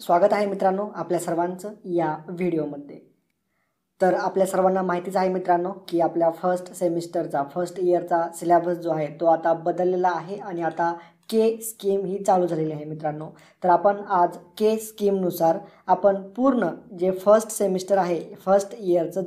स्वागत आहे मित्रांनो आपल्या सर्वांचं या व्हिडिओमध्ये। तर आपल्या सर्वांना माहितीच आहे मित्रांनो की आपल्या फर्स्ट सेमिस्टरचा फर्स्ट इयरचा सिलेबस जो आहे तो आता बदललेला आहे आणि आता के स्कीम ही चालू झालेली आहे मित्रांनो। तर आपण आज के स्कीमनुसार आपण पूर्ण जे फर्स्ट सेमिस्टर आहे फर्स्ट इयरचं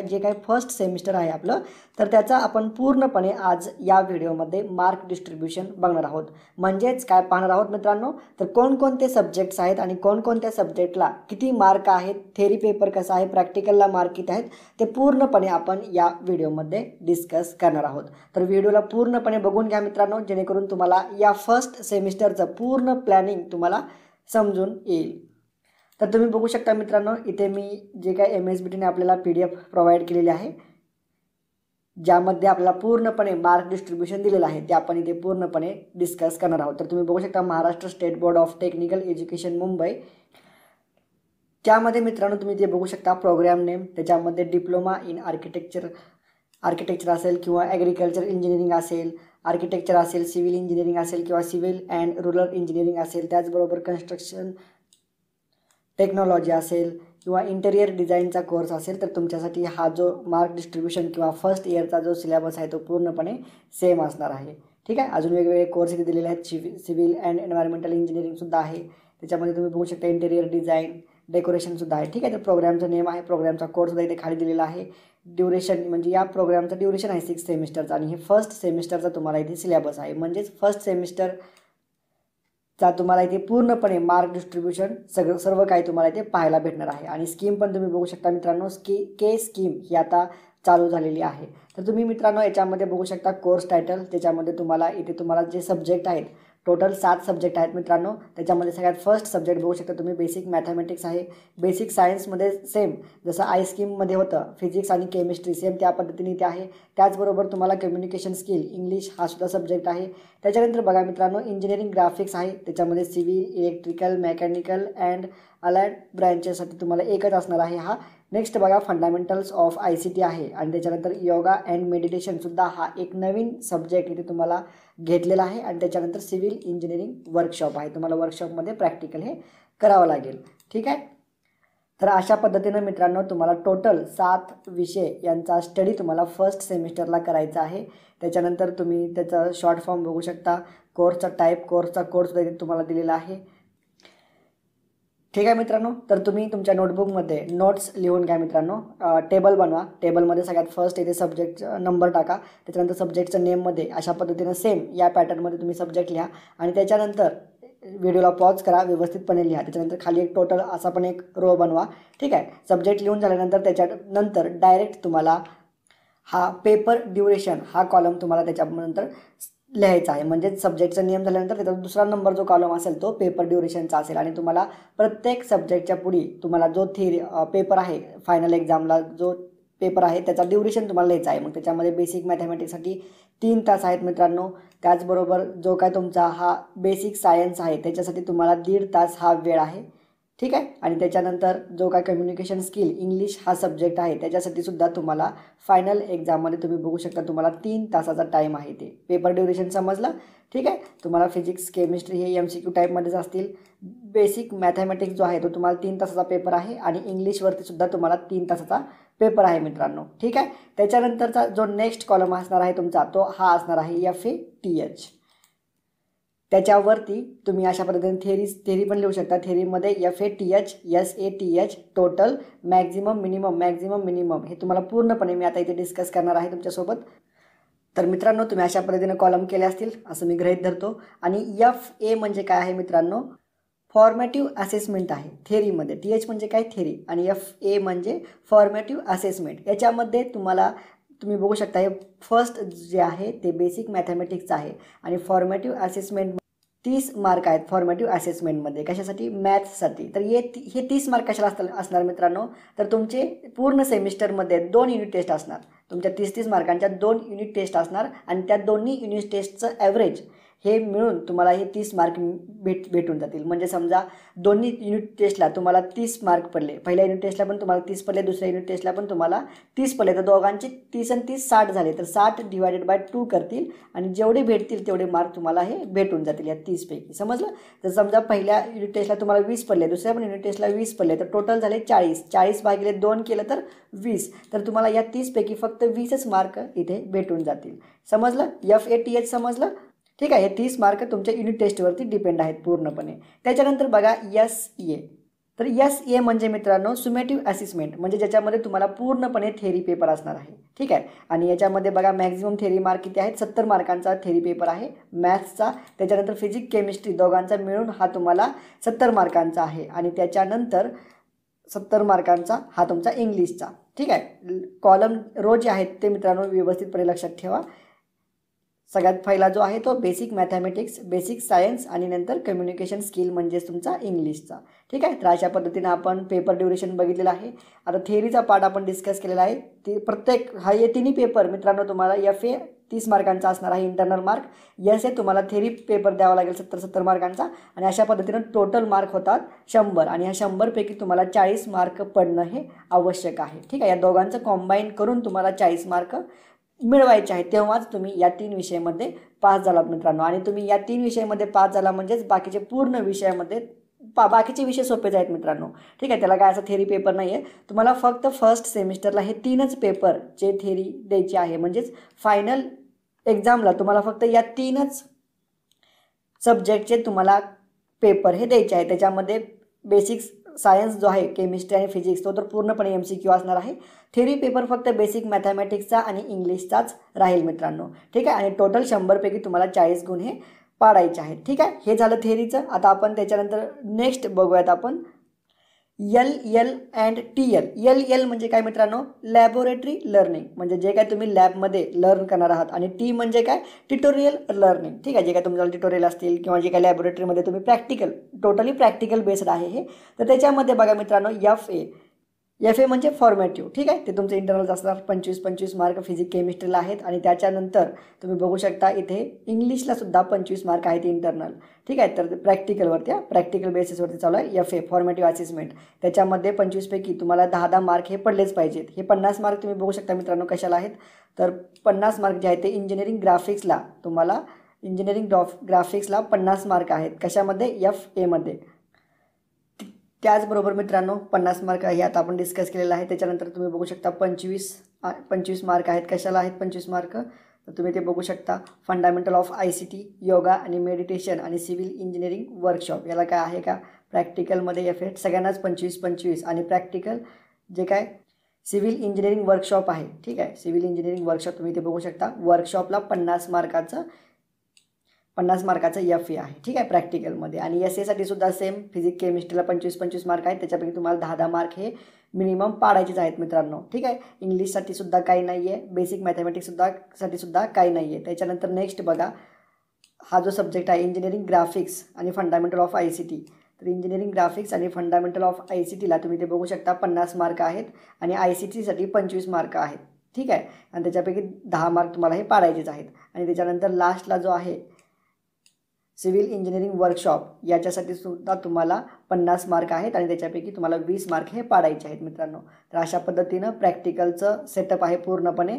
जे काय फर्स्ट सेमिस्टर आहे आपलं तर त्याचा आपण पूर्णपणे आज या व्हिडिओमध्ये मार्क डिस्ट्रीब्युशन बघणार आहोत। म्हणजेच काय पाहणार आहोत मित्रांनो तर कोणकोणते सब्जेक्ट्स आहेत आणि कोणकोणत्या सब्जेक्टला किती मार्क आहेत, थेरी पेपर कसा आहे, प्रॅक्टिकलला मार्क किती आहेत ते पूर्णपणे आपण या व्हिडिओमध्ये डिस्कस करणार आहोत। तर व्हिडिओला पूर्णपणे बघून घ्या मित्रांनो जेणेकरून तुम्हाला या फर्स्ट सेमिस्टरचं पूर्ण प्लॅनिंग तुम्हाला समजून येईल। तर तुम्ही बघू शकता मित्रांनो इथे मी जे काय MSBTने आपल्याला PDF प्रोव्हाइड केलेले आहे ज्यामध्ये आपल्याला पूर्णपणे मार्क डिस्ट्रीब्युशन दिलेलं आहे ते आपण इथे पूर्णपणे डिस्कस करणार आहोत। तर तुम्ही बघू शकता Maharashtra state board of technical education Mumbai त्यामध्ये मित्रांनो तुम्ही ते बघू शकता प्रोग्राम नेम त्याच्यामध्ये डिप्लोमा इन आर्किटेक्चर असेल किंवा ॲग्रिकल्चर इंजिनिअरिंग असेल, आर्किटेक्चर असेल, सिव्हिल इंजिनिअरिंग असेल किंवा सिव्हिल अँड रूरल इंजिनिअरिंग असेल, त्याचबरोबर कन्स्ट्रक्शन टेक्नॉलॉजी असेल किंवा इंटेरियर डिझाईनचा कोर्स असेल तर तुमच्यासाठी हा जो मार्क डिस्ट्रीब्युशन किंवा फर्स्ट इयरचा जो सिलेबस आहे तो पूर्णपणे सेम असणार आहे। ठीक आहे, अजून वेगवेगळे कोर्स इथे दिलेले आहेत। सिव्हिल अँड एन्व्हायरमेंटल इंजिनिअरिंगसुद्धा आहे, त्याच्यामध्ये तुम्ही बघू शकता इंटेरियर डिझाईन डेकोरेशनसुद्धा आहे। ठीक आहे, तर प्रोग्रामचं नेम आहे, प्रोग्रामचा कोर्ससुद्धा इथे खाली दिलेला आहे। ड्युरेशन म्हणजे या प्रोग्रामचं ड्युरेशन आहे 6 सेमिस्टरचा आणि हे फर्स्ट सेमिस्टरचा तुम्हाला इथे सिलेबस आहे। म्हणजेच फर्स्ट सेमिस्टरचा तुम्हाला इथे पूर्णपणे मार्क डिस्ट्रीब्युशन सर्व काही तुम्हाला इथे पाहायला भेटणार आहे। आणि स्कीम पण तुम्ही बघू शकता मित्रांनो के स्कीम ही आता चालू झालेली आहे। तर तुम्ही मित्रांनो याच्यामध्ये बघू शकता कोर्स टायटल, त्याच्यामध्ये तुम्हाला जे सब्जेक्ट आहेत टोटल 7 सब्जेक्ट आहेत मित्रांनो। त्याच्यामध्ये सगळ्यात फर्स्ट सब्जेक्ट बघू शकता तुम्ही बेसिक मॅथमॅटिक्स आहे। बेसिक सायन्समध्ये सेम जसं आय स्कीममध्ये होतं फिजिक्स आणि केमिस्ट्री सेम त्या पद्धतीने इथे आहे। त्याचबरोबर तुम्हाला कम्युनिकेशन स्किल इंग्लिश हा सुद्धा सब्जेक्ट आहे। त्याच्यानंतर बघा मित्रांनो इंजिनिअरिंग ग्राफिक्स आहे, त्याच्यामध्ये civil, electrical, mechanical and allied ब्रँचेससाठी तुम्हाला एकच असणार आहे हा। नेक्स्ट बघा फंडामेंटल्स ऑफ ICT आहे आणि त्याच्यानंतर योगा अँड मेडिटेशनसुद्धा हा एक नवीन सब्जेक्ट इथे तुम्हाला घेतलेला आहे। आणि त्याच्यानंतर सिव्हिल इंजिनिअरिंग वर्कशॉप आहे, तुम्हाला वर्कशॉपमध्ये प्रॅक्टिकल हे करावं लागेल। ठीक आहे, तर अशा पद्धतीनं मित्रांनो तुम्हाला टोटल 7 विषय यांचा स्टडी तुम्हाला फर्स्ट सेमिस्टरला करायचा आहे। त्याच्यानंतर तुम्ही त्याचा शॉर्ट फॉर्म बघू शकता, कोर्सचा टाईप, कोर्सचा कोर्स तुम्हाला दिलेला आहे। ठीक आहे मित्रांनो, तर तुम्ही तुमच्या नोटबुकमध्ये नोट्स लिहून घ्या मित्रांनो, टेबल बनवा, टेबलमध्ये सगळ्यात फर्स्ट इथे सब्जेक्ट नंबर टाका, त्याच्यानंतर सब्जेक्टचं नेममध्ये अशा पद्धतीनं सेम या पॅटर्नमध्ये तुम्ही सब्जेक्ट लिहा आणि त्याच्यानंतर व्हिडिओला पॉज करा, व्यवस्थितपणे लिहा। त्याच्यानंतर खाली एक टोटल असा पण एक रो बनवा। ठीक आहे, सब्जेक्ट लिहून झाल्यानंतर त्याच्यानंतर डायरेक्ट तुम्हाला हा पेपर ड्युरेशन हा कॉलम तुम्हाला त्याच्यानंतर लिहायचा आहे। म्हणजे सब्जेक्टचा नेम झाल्यानंतर त्याचा दुसरा नंबर जो कॉलम असेल तो पेपर ड्युरेशनचा असेल आणि तुम्हाला प्रत्येक सब्जेक्टच्या पुढे तुम्हाला जो पेपर आहे फायनल एक्झामला जो पेपर आहे त्याचा ड्युरेशन तुम्हाला लिहायचा आहे। मग त्याच्यामध्ये बेसिक मॅथमॅटिक्ससाठी 3 तास आहेत मित्रांनो, त्याचबरोबर जो काय तुमचा हा बेसिक सायन्स आहे त्याच्यासाठी तुम्हाला 1.5 तास हा वेळ आहे। ठीक आहे, आणि त्याच्यानंतर जो काय कम्युनिकेशन स्किल इंग्लिश हा सब्जेक्ट आहे त्याच्यासाठी सुद्धा तुम्हाला फायनल एक्झाममध्ये तुम्ही बघू शकता तुम्हाला 3 तासाचा टाईम आहे ते पेपर ड्युरेशन समजलं। ठीक आहे, तुम्हाला फिजिक्स केमिस्ट्री हे MCQ टाईपमध्येच असतील। बेसिक मॅथमॅटिक्स जो आहे तो तुम्हाला 3 तासाचा पेपर आहे आणि इंग्लिशवरती सुद्धा तुम्हाला 3 तासाचा पेपर आहे मित्रांनो। ठीक आहे, त्याच्यानंतरचा जो नेक्स्ट कॉलम असणार आहे तुमचा तो हा असणार आहे FATH। त्याच्यावरती तुम्ही अशा पद्धतीने थेरी पण लिहू शकता। थेरीमध्ये FATH SATH total maximum minimum हे तुम्हाला पूर्णपणे मी आता इथे डिस्कस करणार आहे तुमच्यासोबत। तर मित्रांनो तुम्ही अशा पद्धतीने कॉलम केले असतील असं मी गृहीत धरतो। आणि FA म्हणजे काय आहे मित्रांनो, फॉर्मॅटिव्ह असेसमेंट आहे थेरीमध्ये। TH म्हणजे काय थेरी आणि FA म्हणजे फॉर्मॅटिव्ह असेसमेंट। याच्यामध्ये तुम्ही बघू शकता हे फर्स्ट जे आहे ते बेसिक मॅथमॅटिक्सचं आहे आणि फॉर्मॅटिव्ह असेसमेंट 30 मार्क आहेत फॉर्मॅटिव्ह असेसमेंटमध्ये, कशासाठी मॅथ्ससाठी। तर हे 30 मार्क कशाला असणार मित्रांनो, तर तुमचे पूर्ण सेमिस्टरमध्ये 2 युनिट टेस्ट असणार, तुमच्या 30 मार्कांच्या 2 युनिट टेस्ट असणार आणि त्या दोन्ही युनिट टेस्टचं ॲव्हरेज हे मिळून तुम्हाला हे 30 मार्क भेटून जातील. म्हणजे समजा दोन्ही युनिट टेस्टला तुम्हाला 30 मार्क पडले, पहिल्या युनिट टेस्टला पण तुम्हाला 30 पडले, दुसऱ्या युनिट टेस्टला पण तुम्हाला 30 पडले, तर दोघांचे 30 आणि 30 60 झाले, तर 60 डिवायडेड बाय 2 करतील आणि जेवढे भेटतील तेवढे मार्क तुम्हाला हे भेटून जातील या 30 पैकी. समजलं? तर समजा पहिल्या युनिट टेस्टला तुम्हाला 20 पडले, दुसऱ्या पण युनिट टेस्टला 20 पडले, तर टोटल झाले 40. 40 भागिले 2 केलं तर 20, तर तुम्हाला या 30 पैकी फक्त 20च मार्क इथे भेटून जातील. समजलं? FATH समजलं? ठीक आहे. हे 30 मार्क तुमच्या युनिट टेस्टवरती डिपेंड आहेत पूर्णपणे. त्याच्यानंतर बघा SA. तर SA म्हणजे मित्रांनो सुमेटिव्ह असेसमेंट, म्हणजे ज्याच्यामध्ये तुम्हाला पूर्णपणे थेरी पेपर असणार आहे. ठीक आहे. आणि याच्यामध्ये बघा मॅक्झिमम थेरी मार्क किती आहेत? 70 मार्कांचा थेरी पेपर आहे मॅथ्सचा. त्याच्यानंतर फिजिक्स केमिस्ट्री दोघांचा मिळून हा तुम्हाला 70 मार्कांचा आहे. आणि त्याच्यानंतर 70 मार्कांचा हा तुमचा इंग्लिशचा. ठीक आहे. कॉलम रो जे आहेत ते मित्रांनो व्यवस्थितपणे लक्षात ठेवा. सगळ्यात पहिला जो आहे तो बेसिक मॅथमॅटिक्स, बेसिक सायन्स आणि नंतर कम्युनिकेशन स्किल म्हणजेच तुमचा इंग्लिशचा. ठीक आहे. तर अशा पद्धतीने आपण पेपर ड्युरेशन बघितलेला आहे. आता थेअरीचा पार्ट आपण डिस्कस केलेला आहे. ती प्रत्येक हे तिन्ही पेपर मित्रांनो तुम्हाला FA 30 मार्कांचा असणार आहे इंटरनल मार्क, SA तुम्हाला थेअरी पेपर द्यावा लागेल 70 मार्कांचा, आणि अशा पद्धतीनं टोटल मार्क होतात 100. आणि ह्या 100 पैकी तुम्हाला 40 मार्क पडणं हे आवश्यक आहे. ठीक आहे. या दोघांचं कॉम्बाईन करून तुम्हाला 40 मार्क मिळवायचे आहे, तेव्हाच तुम्ही या 3 विषयामध्ये पास झालात मित्रांनो. आणि तुम्ही या 3 विषयामध्ये पास झाला म्हणजेच बाकीचे पूर्ण विषयामध्ये बाकीचे विषय सोपेच आहेत मित्रांनो. ठीक आहे. त्याला काय असं थेरी पेपर नाही आहे. तुम्हाला फक्त फर्स्ट सेमिस्टरला हे 3च पेपर जे थेरी द्यायची आहे, म्हणजेच फायनल एक्झामला तुम्हाला फक्त या 3च सब्जेक्टचे तुम्हाला पेपर हे द्यायचे आहे. त्याच्यामध्ये बेसिक्स सायन्स जो आहे केमिस्ट्री आणि फिजिक्स तो तर पूर्णपणे MCQ असणार आहे. थेरी पेपर फक्त बेसिक मॅथमॅटिक्सचा आणि इंग्लिशचाच राहील मित्रांनो. ठीक आहे. आणि टोटल 100 पैकी तुम्हाला 40 गुण हे पाडायचे आहेत. ठीक आहे. हे झालं थेरीचं. आता आपण त्याच्यानंतर नेक्स्ट बघूयात आपण LL अँड TL. LL म्हणजे काय मित्रांनो? लॅबोरेटरी लर्निंग, म्हणजे जे काय तुम्ही लॅबमध्ये लर्न करणार आहात. आणि T म्हणजे काय? Tutorial learning. ठीक आहे. जे काय तुमच्या ट्युटोरियल असतील किंवा जे काय लॅबोरेटरीमध्ये तुम्ही प्रॅक्टिकल, टोटली प्रॅक्टिकल बेस्ड आहे हे. तर त्याच्यामध्ये बघा मित्रांनो FA म्हणजे फॉर्मॅटिव्ह. ठीक आहे. ते तुमचे इंटरनल्स असणार 25 मार्क फिजिक्स केमिस्ट्रीला आहेत. आणि त्याच्यानंतर तुम्ही बघू शकता इथे इंग्लिशला सुद्धा 25 मार्क आहेत इंटरनल. ठीक आहे. तर प्रॅक्टिकलवरती प्रॅक्टिकल बेसिसवरती चालू आहे FA फॉर्मॅटिव्ह असेसमेंट. त्याच्यामध्ये 25 पैकी तुम्हाला 10 मार्क हे पडलेच पाहिजेत. हे 50 मार्क तुम्ही बघू शकता मित्रांनो कशाला आहेत. तर 50 मार्क जे आहेत ते इंजिनिअरिंग ग्राफिक्सला तुम्हाला 50 मार्क आहेत. कशामध्ये? FA मध्ये. त्याचबरोबर मित्रांनो 50 मार्क हे आता आपण डिस्कस केलेलं आहे. त्याच्यानंतर तुम्ही बघू शकता 25 मार्क आहेत. कशाला आहेत 25 मार्क? तर तुम्ही ते बघू शकता फंडामेंटल ऑफ ICT, योगा आणि मेडिटेशन आणि सिव्हिल इंजिनिअरिंग वर्कशॉप. याला काय आहे का? प्रॅक्टिकलमध्ये FA सगळ्यांनाच 25 आणि प्रॅक्टिकल जे काय सिव्हिल इंजिनिअरिंग वर्कशॉप आहे. ठीक आहे. सिव्हिल इंजिनिअरिंग वर्कशॉप तुम्ही ते बघू शकता. वर्कशॉपला 50 मार्काचं FA आहे. ठीक आहे. प्रॅक्टिकलमध्ये. आणि SA साठी सुद्धा सेम फिजिक्स केमिस्ट्रीला 25 मार्क आहेत. त्याच्यापैकी तुम्हाला 10 मार्क हे मिनिमम पाडायचेच आहेत मित्रांनो. ठीक आहे. इंग्लिशसाठी सुद्धा काही नाही आहे. बेसिक मॅथमॅटिक्स सुद्धा काही नाही आहे. त्याच्यानंतर नेक्स्ट बघा हा जो सब्जेक्ट आहे इंजिनिअरिंग ग्राफिक्स आणि फंडामेंटल ऑफ ICT. तर इंजिनिअरिंग ग्राफिक्स आणि फंडामेंटल ऑफ ICTला तुम्ही ते बघू शकता 50 मार्क आहेत. आणि ICTसाठी 25 मार्क आहेत. ठीक आहे. आणि त्याच्यापैकी 10 मार्क तुम्हाला हे पाडायचेच आहेत. आणि त्याच्यानंतर लास्टला जो आहे सिव्हिल इंजिनिअरिंग वर्कशॉप याच्यासाठी सुद्धा तुम्हाला 50 मार्क आहेत. आणि त्याच्यापैकी तुम्हाला 20 मार्क हे पाडायचे आहेत मित्रांनो. तर अशा पद्धतीनं प्रॅक्टिकलचं सेटअप आहे पूर्णपणे.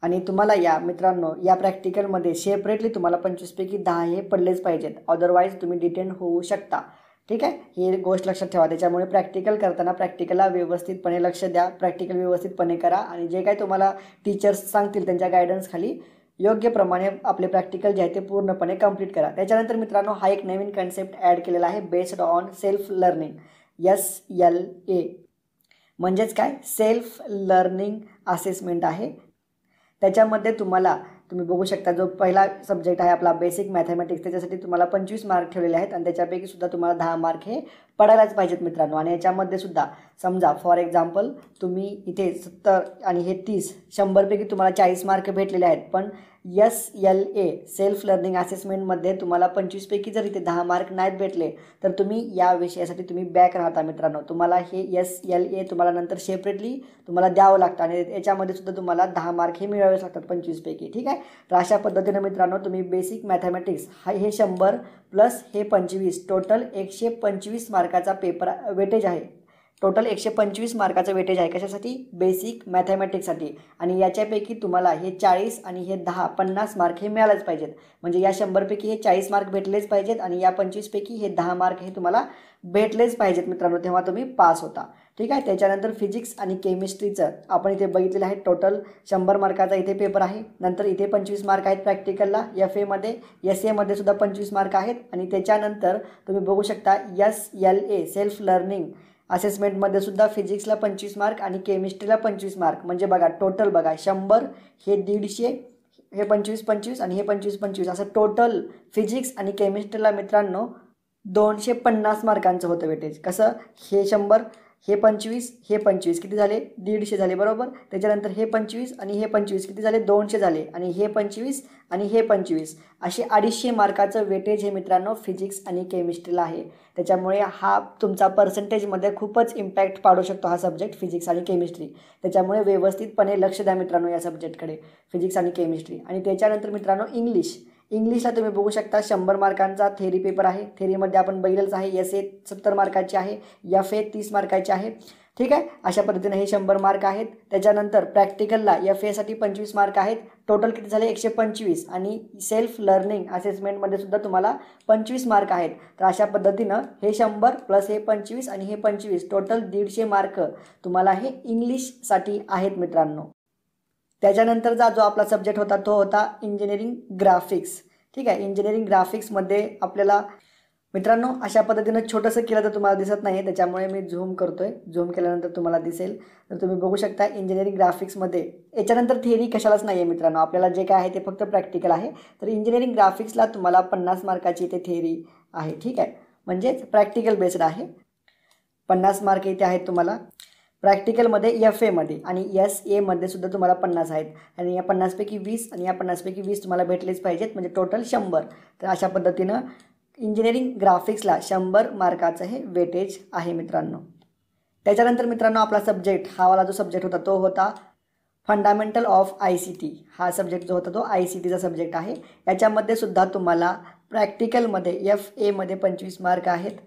आणि तुम्हाला या मित्रांनो या प्रॅक्टिकलमध्ये सेपरेटली तुम्हाला 25 पैकी 10 हे पडलेच पाहिजेत, अदरवाईज तुम्ही डिटेन होऊ शकता. ठीक आहे. ही गोष्ट लक्षात ठेवा. त्याच्यामुळे प्रॅक्टिकल करताना प्रॅक्टिकलला व्यवस्थितपणे लक्ष द्या. प्रॅक्टिकल व्यवस्थितपणे करा. आणि जे काही तुम्हाला टीचर्स सांगतील त्यांच्या गायडन्स खाली योग्य प्रमाणे आपले प्रॅक्टिकल जे आहे ते पूर्णपणे कंप्लीट करा. त्याच्यानंतर मित्रांनो हा एक नवीन कन्सेप्ट ॲड केलेला आहे based on self learning, SLA. म्हणजेच काय? सेल्फ लर्निंग असेसमेंट आहे. त्याच्यामध्ये तुम्ही बघू शकता जो पहिला सब्जेक्ट आहे आपला बेसिक मॅथमॅटिक्स, त्याच्यासाठी तुम्हाला 25 मार्क ठेवलेले आहेत. आणि त्याच्यापैकी सुद्धा तुम्हाला 10 मार्क हे पडायलाच पाहिजेत मित्रांनो. आणि याच्यामध्ये सुद्धा समजा फॉर एक्झाम्पल तुम्ही इथे 70 आणि हे 30, 100 पैकी तुम्हाला 40 मार्क भेटलेले आहेत. पण SLA सेल्फ लर्निंग असेसमेंटमध्ये तुम्हाला 25पैकी जर इथे 10 मार्क नाहीत भेटले तर तुम्ही या विषयासाठी तुम्ही बॅक राहता मित्रांनो. तुम्हाला हे SLA तुम्हाला नंतर सेपरेटली तुम्हाला द्यावं लागतं आणि याच्यामध्ये सुद्धा तुम्हाला 10 मार्क हे मिळावेच लागतात 25पैकी. ठीक आहे. तर अशा पद्धतीने मित्रांनो तुम्ही बेसिक मॅथमॅटिक्स हे 100 प्लस हे 25 टोटल 125 मार्काचा पेपर वेटेज आहे. टोटल 125 मार्काचं वेटेज आहे. कशासाठी? बेसिक मॅथमॅटिक्ससाठी. आणि याच्यापैकी तुम्हाला हे 40 आणि हे 10 50 मार्क हे मिळालेच पाहिजेत. म्हणजे या 100पैकी हे 40 मार्क भेटलेच पाहिजेत आणि या 25पैकी हे 10 मार्क हे तुम्हाला भेटलेच पाहिजेत मित्रांनो, तेव्हा तुम्ही पास होता. ठीक आहे. त्याच्यानंतर फिजिक्स आणि केमिस्ट्रीचं आपण इथे बघितलेलं आहे. टोटल 100 मार्काचा इथे पेपर आहे. नंतर इथे 25 मार्क आहेत प्रॅक्टिकलला. FAमध्ये SAमध्ये सुद्धा 25 मार्क आहेत. आणि त्याच्यानंतर तुम्ही बघू शकता SLA सेल्फ लर्निंग असेसमेंटमध्ये सुद्धा फिजिक्सला 25 मार्क आणि केमिस्ट्रीला 25 मार्क. म्हणजे बघा टोटल बघा 100 हे 150 हे 25 आणि हे 25 असं टोटल फिजिक्स आणि केमिस्ट्रीला मित्रांनो 250 मार्कांचं होतं वेटेज. कसं? हे 100 हे 25 हे 25 किती झाले? 150 झाले बरोबर. त्याच्यानंतर हे 25 आणि हे 25 किती झाले? 200 झाले. आणि हे 25 आणि हे 25 असे 250 मार्काचं वेटेज हे मित्रांनो फिजिक्स आणि केमिस्ट्रीला आहे. त्याच्यामुळे हा तुमचा पर्सेंटेजमध्ये खूपच इम्पॅक्ट पाडू शकतो हा सब्जेक्ट फिजिक्स आणि केमिस्ट्री. त्याच्यामुळे व्यवस्थितपणे लक्ष द्या मित्रांनो या सब्जेक्टकडे, फिजिक्स आणि केमिस्ट्री. आणि त्याच्यानंतर मित्रांनो इंग्लिशला तुम्ही बघू शकता 100 मार्कांचा थेरी पेपर आहे. थेरीमध्ये आपण बघितलंच आहे. SA 70 मार्काची आहे, FA 30 मार्काची आहे. ठीक आहे. अशा पद्धतीने हे 100 मार्क आहेत. त्याच्यानंतर प्रॅक्टिकलला FAसाठी 25 मार्क आहेत. टोटल किती झाले? 125. आणि सेल्फ लर्निंग असेसमेंटमध्ये सुद्धा तुम्हाला 25 मार्क आहेत. तर अशा पद्धतीनं हे 100 प्लस हे 25 आणि हे 25 टोटल 150 मार्क तुम्हाला हे इंग्लिशसाठी आहेत मित्रांनो. त्याच्यानंतरचा जो आपला सब्जेक्ट होता तो होता इंजिनिअरिंग ग्राफिक्स. ठीक आहे. इंजिनिअरिंग ग्राफिक्समध्ये आपल्याला मित्रांनो अशा पद्धतीनं छोटंसं केलं तर तुम्हाला दिसत नाही आहे, त्याच्यामुळे मी झूम करतोय. झूम केल्यानंतर तुम्हाला दिसेल. तर तुम्ही बघू शकता इंजिनिअरिंग ग्राफिक्समध्ये याच्यानंतर थेरी कशालाच नाही आहे मित्रांनो. आपल्याला जे काय आहे ते फक्त प्रॅक्टिकल आहे. तर इंजिनिअरिंग ग्राफिक्सला तुम्हाला 50 मार्काची इथे थेरी आहे. ठीक आहे. म्हणजेच प्रॅक्टिकल बेस्ड आहे. 50 मार्क इथे आहेत तुम्हाला प्रॅक्टिकलमध्ये FAमध्ये आणि SAमध्ये सुद्धा तुम्हाला 50 आहेत. आणि या 50पैकी 20 आणि या 50पैकी 20 तुम्हाला भेटलेच पाहिजेत. म्हणजे टोटल 100. तर अशा पद्धतीनं इंजिनिअरिंग ग्राफिक्सला 100 मार्काचं हे वेटेज आहे मित्रांनो. त्याच्यानंतर मित्रांनो आपला सब्जेक्ट हा वाला जो सब्जेक्ट होता तो होता फंडामेंटल ऑफ ICT. हा सब्जेक्ट जो होता तो ICTचा सब्जेक्ट आहे. याच्यामध्ये सुद्धा तुम्हाला प्रॅक्टिकलमध्ये FAमध्ये 25 मार्क आहेत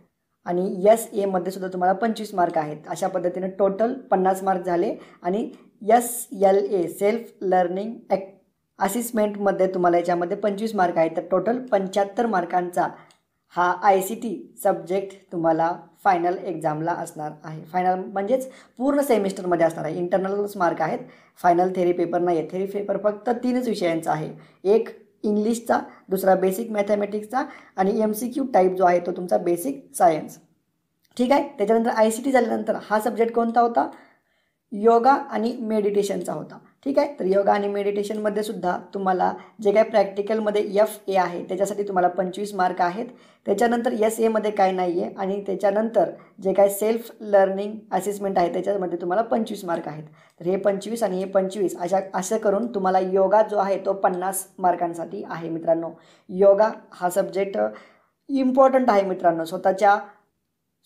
आणि SAमध्ये सुद्धा तुम्हाला 25 मार्क आहेत. अशा पद्धतीने टोटल 50 मार्क झाले. आणि SLA सेल्फ लर्निंग असेसमेंटमध्ये तुम्हाला याच्यामध्ये 25 मार्क आहेत. तर टोटल 75 मार्कांचा हा ICT सब्जेक्ट तुम्हाला फायनल एक्झामला असणार आहे. फायनल म्हणजेच पूर्ण सेमिस्टरमध्ये असणार आहे. इंटरनलच मार्क आहेत. फायनल थेरी पेपर नाही आहे. थेरी पेपर फक्त 3च विषयांचा आहे. एक इंग्लिशचा, दुसरा बेसिक मॅथमॅटिक्सचा आणि MCQ टाईप जो आहे तो तुमचा बेसिक सायन्स. ठीक आहे. त्याच्यानंतर ICT झाल्यानंतर हा सब्जेक्ट कोणता होता? योगा आणि मेडिटेशनचा होता. ठीक आहे. तर योगा आणि मेडिटेशनमध्ये सुद्धा तुम्हाला जे काय प्रॅक्टिकलमध्ये FA आहे त्याच्यासाठी तुम्हाला 25 मार्क आहेत. त्याच्यानंतर SAमध्ये काय नाही आहे. आणि त्याच्यानंतर जे काय सेल्फ लर्निंग असेसमेंट आहे त्याच्यामध्ये तुम्हाला 25 मार्क आहेत. तर हे 25 आणि हे 25 असं करून तुम्हाला योगा जो आहे तो 50 मार्कांसाठी आहे मित्रांनो. योगा हा सब्जेक्ट इम्पॉर्टंट आहे मित्रांनो.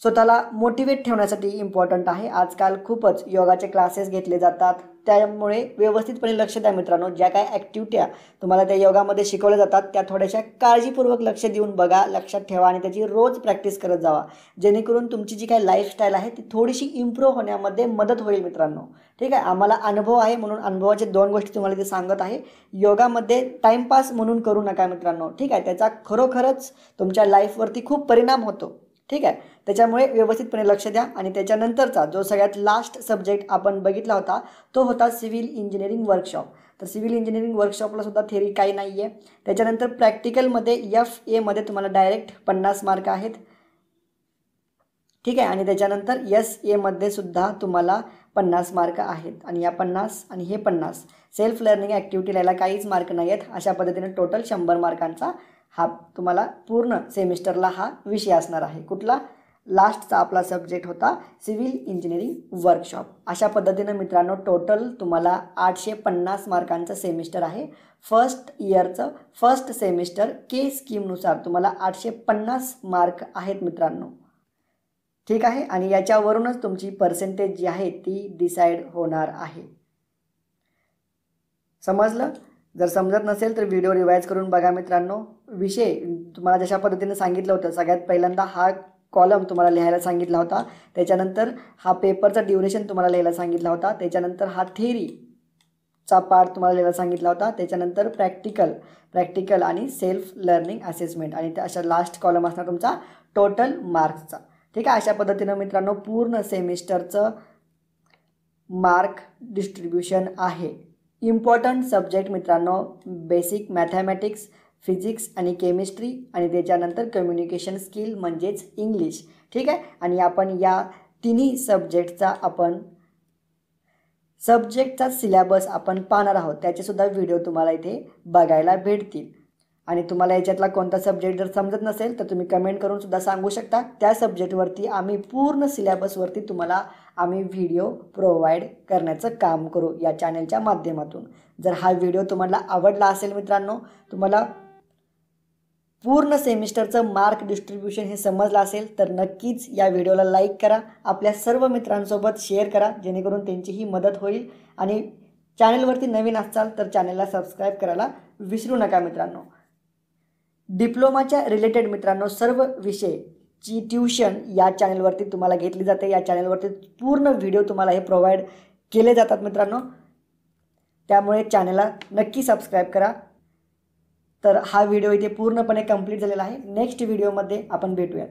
स्वतःला मोटिवेट ठेवण्यासाठी इम्पॉर्टंट आहे. आजकाल खूपच योगाचे क्लासेस घेतले जातात. त्यामुळे व्यवस्थितपणे लक्ष द्या मित्रांनो. ज्या काय ॲक्टिव्हिट्या तुम्हाला त्या योगामध्ये शिकवल्या जातात त्या थोड्याशा काळजीपूर्वक लक्ष देऊन बघा, लक्षात ठेवा आणि त्याची रोज प्रॅक्टिस करत जावा. जेणेकरून तुमची जी काय लाईफस्टाईल आहे ती थोडीशी इम्प्रूव्ह होण्यामध्ये मदत होईल मित्रांनो. ठीक आहे. आम्हाला अनुभव आहे म्हणून अनुभवाचे 2 गोष्टी तुम्हाला इथे सांगत आहे. योगामध्ये टाईमपास म्हणून करू नका मित्रांनो. ठीक आहे. त्याचा खरोखरच तुमच्या लाईफवरती खूप परिणाम होतो. ठीक आहे. त्याच्यामुळे व्यवस्थितपणे लक्ष द्या. आणि त्याच्यानंतरचा जो सगळ्यात लास्ट सब्जेक्ट आपण बघितला होता तो होता सिव्हिल इंजिनिअरिंग वर्कशॉप. तर सिव्हिल इंजिनिअरिंग वर्कशॉपला सुद्धा थेरी काही नाही आहे. त्याच्यानंतर प्रॅक्टिकलमध्ये FAमध्ये तुम्हाला डायरेक्ट 50 मार्क आहेत. ठीक आहे. आणि त्याच्यानंतर SAमध्ये सुद्धा तुम्हाला 50 मार्क आहेत. आणि या 50 आणि हे 50 सेल्फ लर्निंग ॲक्टिव्हिटीला याला काहीच मार्क नाही आहेत. अशा पद्धतीने टोटल 100 मार्कांचा हा तुम्हाला पूर्ण सेमिस्टरला हा विषय असणार आहे. कुठला? लास्टचा आपला सब्जेक्ट होता सिव्हिल इंजिनिअरिंग वर्कशॉप. अशा पद्धतीनं मित्रांनो टोटल तुम्हाला 850 मार्कांचं सेमिस्टर आहे. फर्स्ट इयरचं फर्स्ट सेमिस्टर के स्कीमनुसार तुम्हाला 850 मार्क आहेत मित्रांनो. ठीक आहे. आणि याच्यावरूनच तुमची पर्सेंटेज जी आहे ती डिसाईड होणार आहे. समजलं? जर समजत नसेल तर व्हिडिओ रिवाइज करून बघा मित्रांनो. विषय तुम्हाला जशा पद्धतीने सांगितलं होतं, सगळ्यात पहिल्यांदा हा कॉलम तुम्हाला लिहायला सांगितला होता, त्याच्यानंतर हा पेपरचा ड्युरेशन तुम्हाला लिहायला सांगितला होता, त्याच्यानंतर हा थेअरीचा पार्ट तुम्हाला लिहायला सांगितला होता, त्याच्यानंतर प्रॅक्टिकल आणि सेल्फ लर्निंग असेसमेंट आणि अशा लास्ट कॉलम असणार तुमचा टोटल मार्क्सचा. ठीक आहे. अशा पद्धतीनं मित्रांनो पूर्ण सेमिस्टरचं मार्क डिस्ट्रीब्युशन आहे. इम्पॉर्टंट सब्जेक्ट मित्रांनो बेसिक मॅथमॅटिक्स, फिजिक्स आणि केमिस्ट्री आणि त्याच्यानंतर कम्युनिकेशन स्किल म्हणजेच इंग्लिश. ठीक आहे. आणि आपण या तिन्ही सब्जेक्टचा सिलेबस आपण पाहणार आहोत. त्याचेसुद्धा व्हिडिओ तुम्हाला इथे बघायला भेटतील. आणि तुम्हाला याच्यातला कोणता सब्जेक्ट जर समजत नसेल तर तुम्ही कमेंट करून सुद्धा सांगू शकता. त्या सब्जेक्टवरती आम्ही पूर्ण सिलेबसवरती तुम्हाला आम्ही व्हिडिओ प्रोव्हाइड करण्याचं काम करू या चॅनलच्या माध्यमातून. जर हा व्हिडिओ तुम्हाला आवडला असेल मित्रांनो, तुम्हाला पूर्ण सेमिस्टरचं मार्क डिस्ट्रीब्युशन हे समजलं असेल तर नक्कीच या व्हिडिओला लाईक करा, आपल्या सर्व मित्रांसोबत शेअर करा जेणेकरून त्यांचीही मदत होईल. आणि चॅनलवरती नवीन असाल तर चॅनलला सबस्क्राईब करायला विसरू नका मित्रांनो. डिप्लोमाच्या रिलेटेड मित्रांनो सर्व विषयची ट्यूशन या चॅनलवरती तुम्हाला घेतली जाते. या चॅनलवरती पूर्ण व्हिडिओ तुम्हाला हे प्रोव्हाइड केले जातात मित्रांनो. त्यामुळे चॅनलला नक्की सबस्क्राईब करा. तर हा व्हिडिओ इथे पूर्णपणे कंप्लीट झालेला आहे. नेक्स्ट व्हिडिओमध्ये आपण भेटूयात.